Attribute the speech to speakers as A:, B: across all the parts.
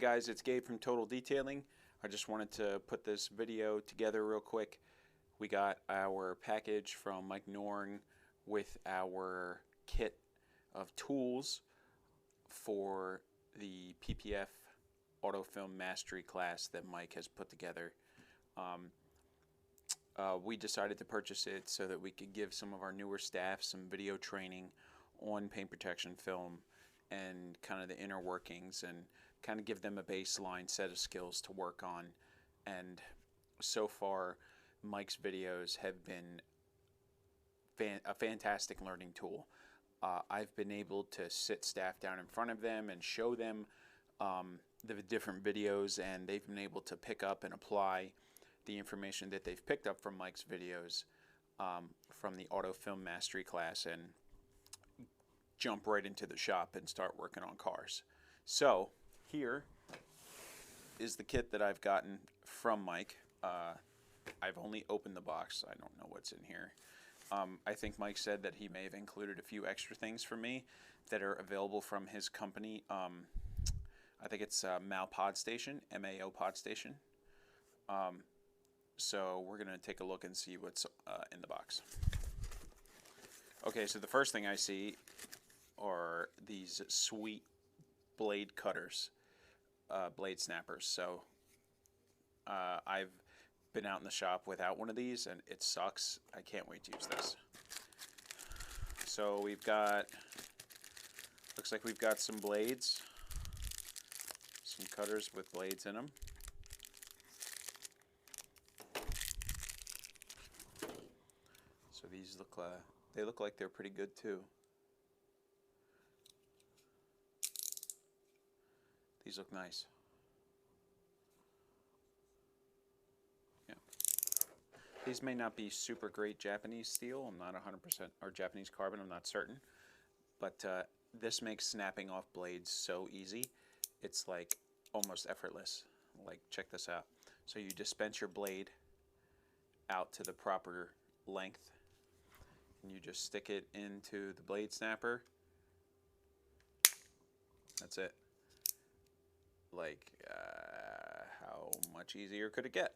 A: Guys, it's Gabe from Total Detailing. I just wanted to put this video together real quick. We got our package from Mike Norring with our kit of tools for the PPF Autofilm Mastery class that Mike has put together. We decided to purchase it so that we could give some of our newer staff some video training on paint protection film and kind of the inner workings, and kind of give them a baseline set of skills to work on. And so far, Mike's videos have been a fantastic learning tool. I've been able to sit staff down in front of them and show them the different videos, and they've been able to pick up and apply the information that they've picked up from Mike's videos from the Autofilm Mastery class and jump right into the shop and start working on cars. So here is the kit that I've gotten from Mike. I've only opened the box. I don't know what's in here. I think Mike said that he may have included a few extra things for me that are available from his company. I think it's Mao Pod Station, MAO Pod Station. So we're going to take a look and see what's in the box. Okay, so the first thing I see are these sweet blade cutters, blade snappers. So I've been out in the shop without one of these, and it sucks. I can't wait to use this. So we've got, looks like we've got some blades, some cutters with blades in them. So these look like they're pretty good too. These look nice. Yeah. These may not be super great Japanese steel. I'm not 100%, or Japanese carbon, I'm not certain. But this makes snapping off blades so easy. It's like almost effortless. Like, check this out. So you dispense your blade out to the proper length, and you just stick it into the blade snapper. That's it. Like, how much easier could it get?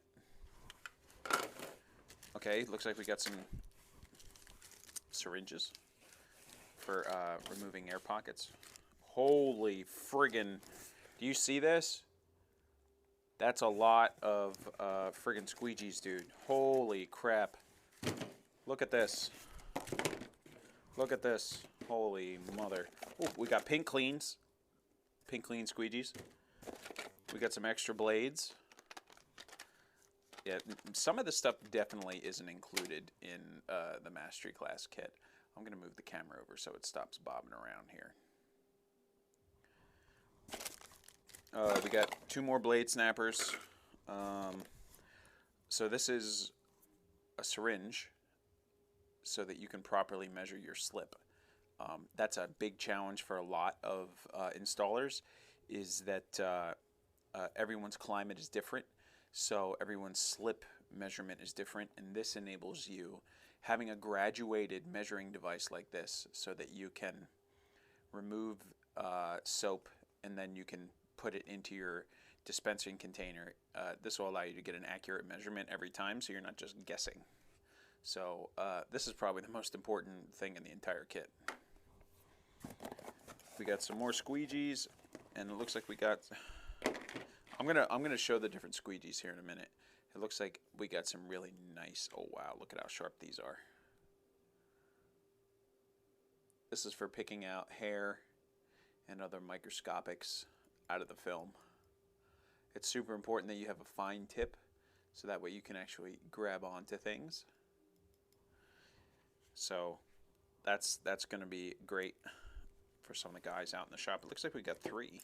A: Okay, looks like we got some syringes for removing air pockets. Holy friggin', do you see this? That's a lot of friggin' squeegees, dude. Holy crap. Look at this. Look at this. Holy mother. Oh, we got pink cleans. Pink clean squeegees. We got some extra blades. Yeah, some of the stuff definitely isn't included in the Mastery Class kit. I'm going to move the camera over so it stops bobbing around here. We got 2 more blade snappers. So this is a syringe so that you can properly measure your slip. That's a big challenge for a lot of installers, is that everyone's climate is different, so everyone's slip measurement is different, and this enables you having a graduated measuring device like this so that you can remove soap and then you can put it into your dispensing container. This will allow you to get an accurate measurement every time, so you're not just guessing. So this is probably the most important thing in the entire kit. We got some more squeegees, and it looks like we got, I'm gonna show the different squeegees here in a minute. It looks like we got some really nice, oh wow, look at how sharp these are. This is for picking out hair and other microscopics out of the film. It's super important that you have a fine tip, so that way you can actually grab onto things. So that's going to be great for some of the guys out in the shop. It looks like we got 3.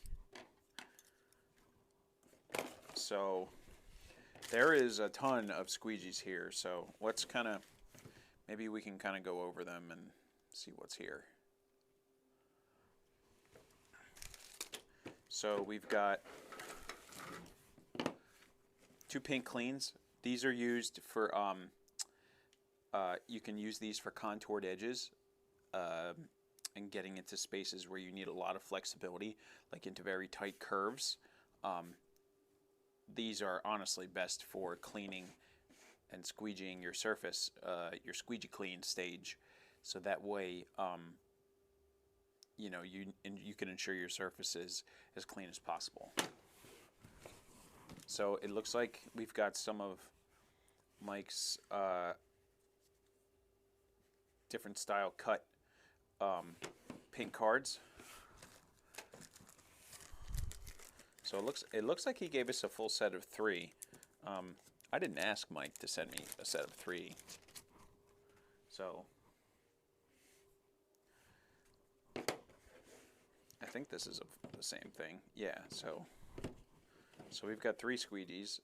A: So there is a ton of squeegees here. So let's kind of, maybe we can kind of go over them and see what's here. So we've got 2 pink cleans. These are used for, you can use these for contoured edges and getting into spaces where you need a lot of flexibility, like into very tight curves. These are honestly best for cleaning and squeegeeing your surface, your squeegee clean stage, so that way you know you can ensure your surface is as clean as possible. So it looks like we've got some of Mike's different style cut pink cards. So it looks like he gave us a full set of 3. I didn't ask Mike to send me a set of 3, so I think this is the same thing. Yeah, so we've got 3 Squeegees.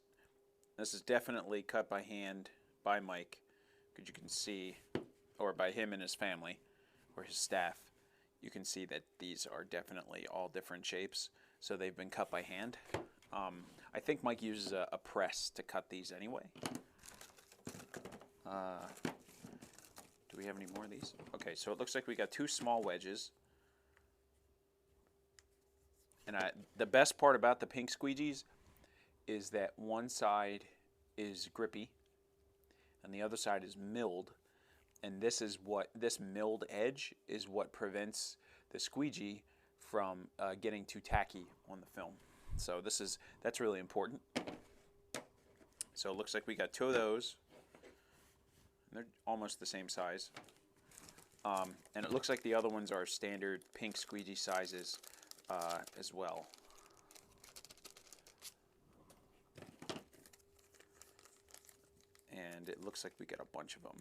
A: This is definitely cut by hand by Mike, because you can see, or by him and his family, or his staff. You can see that these are definitely all different shapes, so they've been cut by hand. I think Mike uses a press to cut these anyway. Do we have any more of these? Okay, so it looks like we got 2 small wedges. And the best part about the pink Squeegees is that one side is grippy and the other side is milled. And this milled edge is what prevents the squeegee from getting too tacky on the film. So that's really important. So it looks like we got 2 of those. They're almost the same size. And it looks like the other ones are standard pink squeegee sizes as well. And it looks like we got a bunch of them.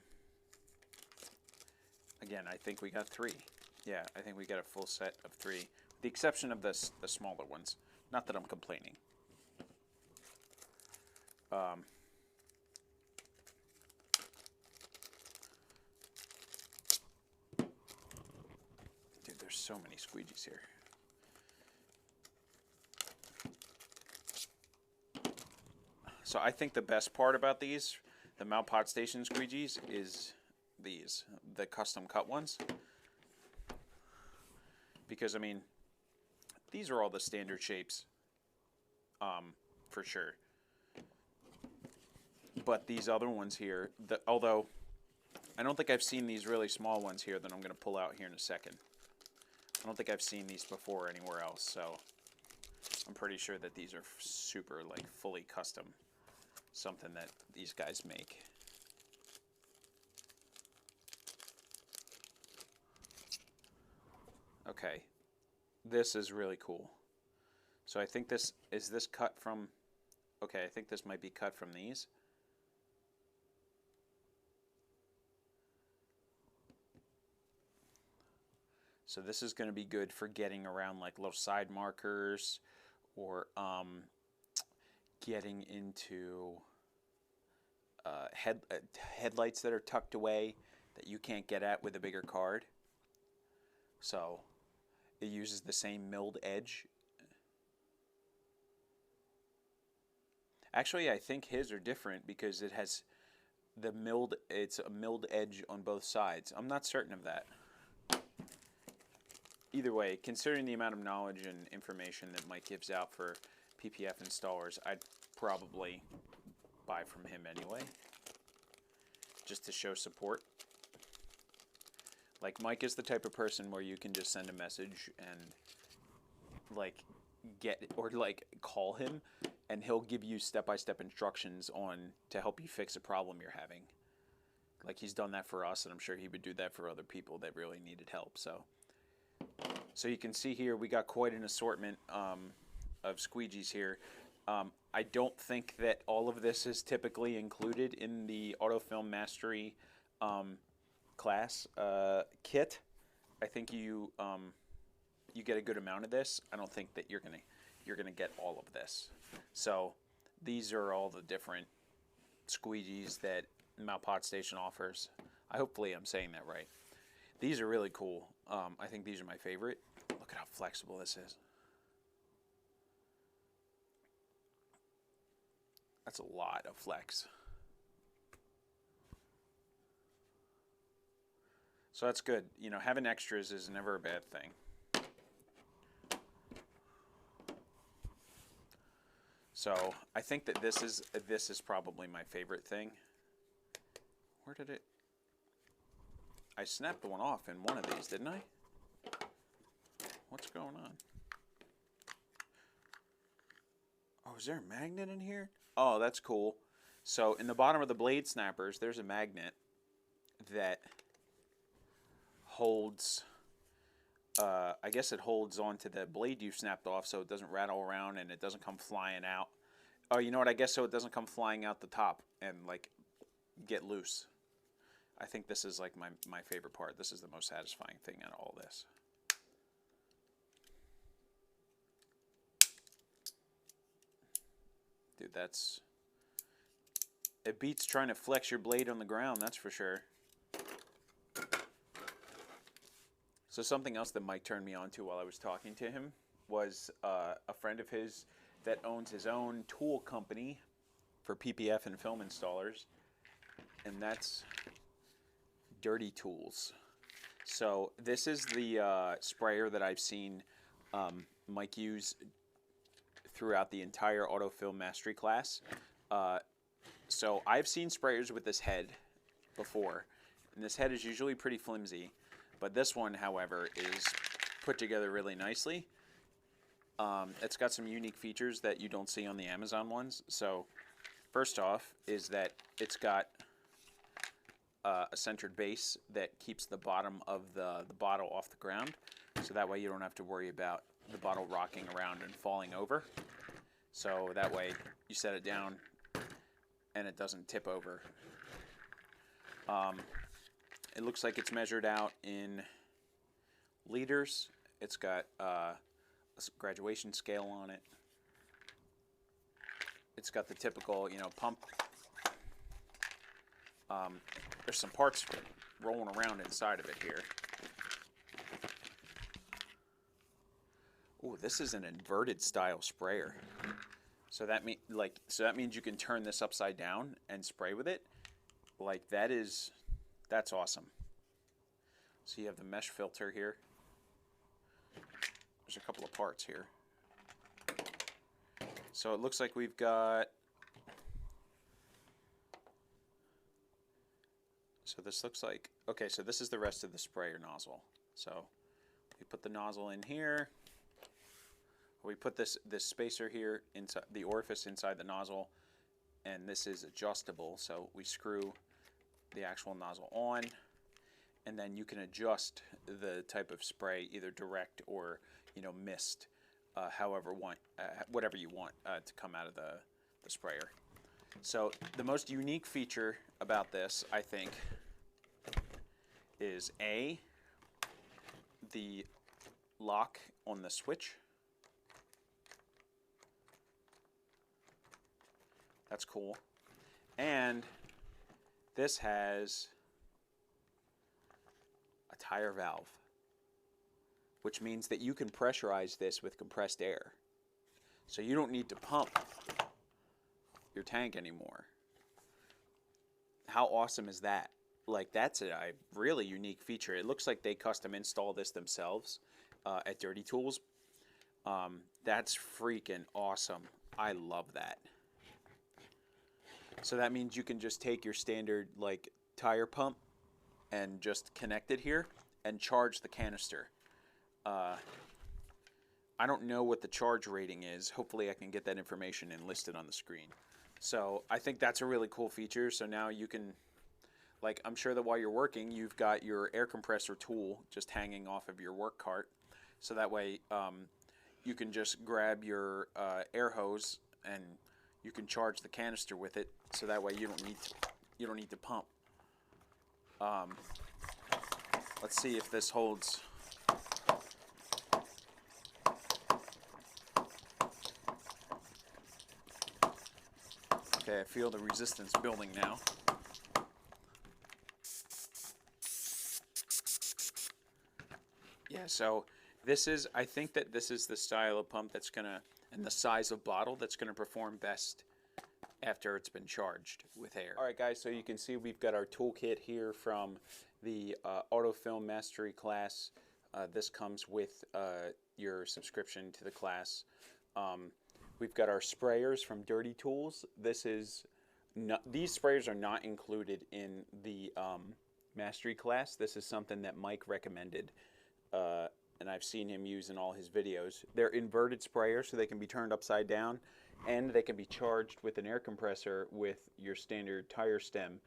A: Again, I think we got 3. Yeah, I think we got a full set of 3, with the exception of the smaller ones. Not that I'm complaining. Dude, there's so many Squeegees here. So I think the best part about these, the Mount Pot Station Squeegees, is the custom cut ones. Because, I mean, these are all the standard shapes, for sure. But these other ones here, although I don't think I've seen these really small ones here that I'm going to pull out here in a second. I don't think I've seen these before anywhere else, so I'm pretty sure that these are super, like, fully custom. Something that these guys make. Okay, this is really cool. So I think this cut from, okay, I think this might be cut from these. So this is going to be good for getting around like little side markers, or getting into headlights that are tucked away that you can't get at with a bigger card. So it uses the same milled edge. Actually, I think his are different because it has it's a milled edge on both sides. I'm not certain of that. Either way, considering the amount of knowledge and information that Mike gives out for PPF installers, I'd probably buy from him anyway, just to show support. Like, Mike is the type of person where you can just send a message and like call him, and he'll give you step-by-step instructions on to help you fix a problem you're having. Like, he's done that for us, and I'm sure he would do that for other people that really needed help. So you can see here we got quite an assortment of Squeegees here. I don't think that all of this is typically included in the Autofilm Mastery class kit. I think you get a good amount of this. I don't think that you're gonna get all of this. So these are all the different Squeegees that Mount Pot Station offers. Hopefully I'm saying that right. These are really cool. I think these are my favorite. Look at how flexible this is. That's a lot of flex. So that's good. You know, having extras is never a bad thing. So I think that this is probably my favorite thing. Where did it? I snapped one off in one of these, didn't I? What's going on? Oh, is there a magnet in here? Oh, that's cool. So in the bottom of the blade snappers, there's a magnet that holds, I guess it holds onto the blade you snapped off so it doesn't rattle around and it doesn't come flying out. Oh, you know what? I guess so it doesn't come flying out the top and like get loose. I think this is like my favorite part. This is the most satisfying thing out of all this. Dude, it beats trying to flex your blade on the ground, that's for sure. So something else that Mike turned me on to while I was talking to him was a friend of his that owns his own tool company for PPF and film installers, and that's Dirty Tools. So this is the sprayer that I've seen Mike use throughout the entire autofilm mastery class. So I've seen sprayers with this head before, and this head is usually pretty flimsy, but this one, however, is put together really nicely. It's got some unique features that you don't see on the Amazon ones. So first off is that it's got a centered base that keeps the bottom of the bottle off the ground, so that way you don't have to worry about the bottle rocking around and falling over. So that way you set it down and it doesn't tip over. It looks like it's measured out in liters. It's got a graduation scale on it. It's got the typical, pump. There's some parts rolling around inside of it here. Ooh, this is an inverted style sprayer. So that means you can turn this upside down and spray with it. Like that's awesome. So you have the mesh filter here. There's a couple of parts here. So it looks like we've got, so this looks like, okay, so this is the rest of the sprayer nozzle. So we put the nozzle in here. We put this spacer here inside the orifice inside the nozzle, and this is adjustable, so we screw the actual nozzle on, and then you can adjust the type of spray, either direct or mist, whatever you want to come out of the sprayer. So the most unique feature about this, I think, is the lock on the switch. That's cool. And this has a tire valve, which means that you can pressurize this with compressed air. So you don't need to pump your tank anymore. How awesome is that? Like, that's a really unique feature. It looks like they custom install this themselves at Dirty Tools. That's freaking awesome. I love that. So that means you can just take your standard tire pump and just connect it here and charge the canister. I don't know what the charge rating is. Hopefully I can get that information and list it on the screen. So I think that's a really cool feature. So now you can, I'm sure that while you're working, you've got your air compressor tool just hanging off of your work cart. So that way you can just grab your air hose and you can charge the canister with it. So that way you don't need to pump. Let's see if this holds. Okay, I feel the resistance building now. Yeah, so I think that this is the style of pump that's gonna, and the size of bottle that's gonna perform best after it's been charged with air. All right, guys, so you can see we've got our toolkit here from the Autofilm Mastery class. This comes with your subscription to the class. We've got our sprayers from Dirty Tools. These sprayers are not included in the mastery class. This is something that Mike recommended, and I've seen him use in all his videos. They're inverted sprayers, so they can be turned upside down, and they can be charged with an air compressor with your standard tire stem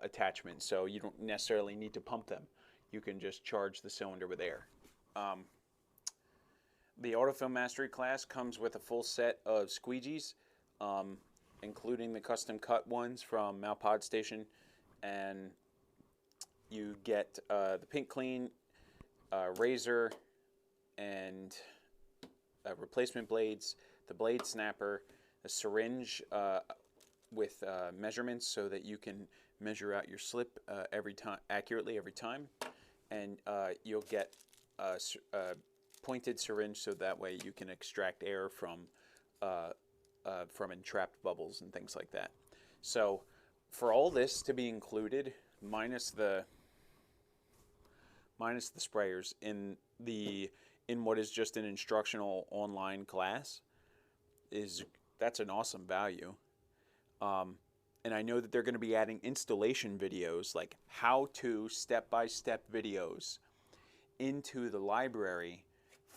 A: attachment. So you don't necessarily need to pump them. You can just charge the cylinder with air. The Autofilm Mastery class comes with a full set of squeegees, including the custom cut ones from Malpod Station, and you get the Pink Clean razor and replacement blades, the blade snapper, a syringe with measurements so that you can measure out your slip accurately every time, and you'll get a pointed syringe so that way you can extract air from entrapped bubbles and things like that. So for all this to be included, minus the sprayers in what is just an instructional online class, that's an awesome value. And I know that they're going to be adding installation videos, like how-to step-by-step videos, into the library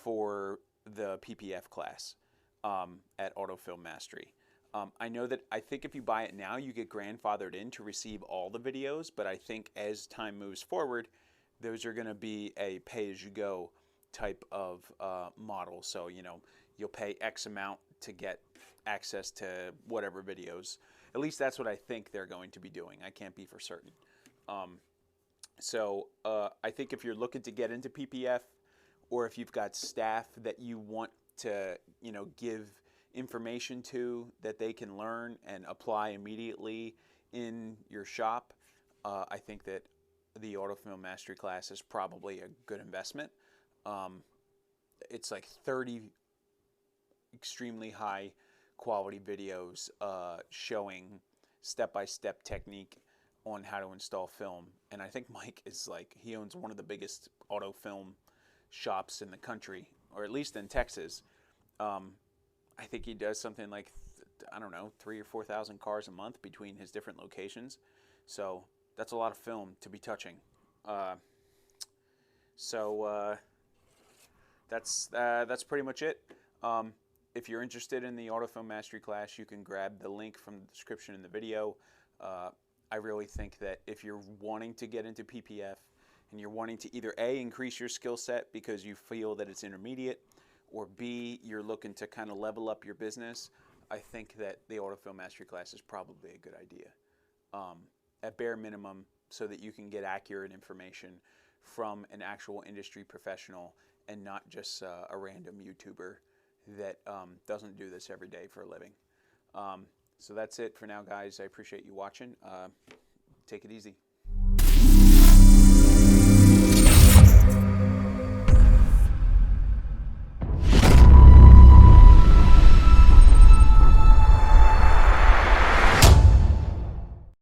A: for the PPF class at Autofilm Mastery. I think if you buy it now, you get grandfathered in to receive all the videos, but I think as time moves forward, those are going to be a pay-as-you-go type of model. So, you'll pay X amount to get access to whatever videos. At least that's what I think they're going to be doing. I can't be for certain. So I think if you're looking to get into PPF, or if you've got staff that you want to, give information to that they can learn and apply immediately in your shop, I think that the Autofilm Mastery class is probably a good investment. It's like 30 extremely high quality videos showing step-by-step technique on how to install film. And I think Mike he owns one of the biggest auto film shops in the country, or at least in Texas. I think he does something like, I don't know, 3,000 or 4,000 cars a month between his different locations. So that's a lot of film to be touching. That's pretty much it. If you're interested in the Autofilm Mastery class, you can grab the link from the description in the video. I really think that if you're wanting to get into PPF and you're wanting to either A, increase your skill set because you feel that it's intermediate, or B, you're looking to kind of level up your business, I think that the Autofilm Mastery class is probably a good idea. At bare minimum, so that you can get accurate information from an actual industry professional and not just a random YouTuber that doesn't do this every day for a living. So that's it for now, guys. I appreciate you watching. Take it easy.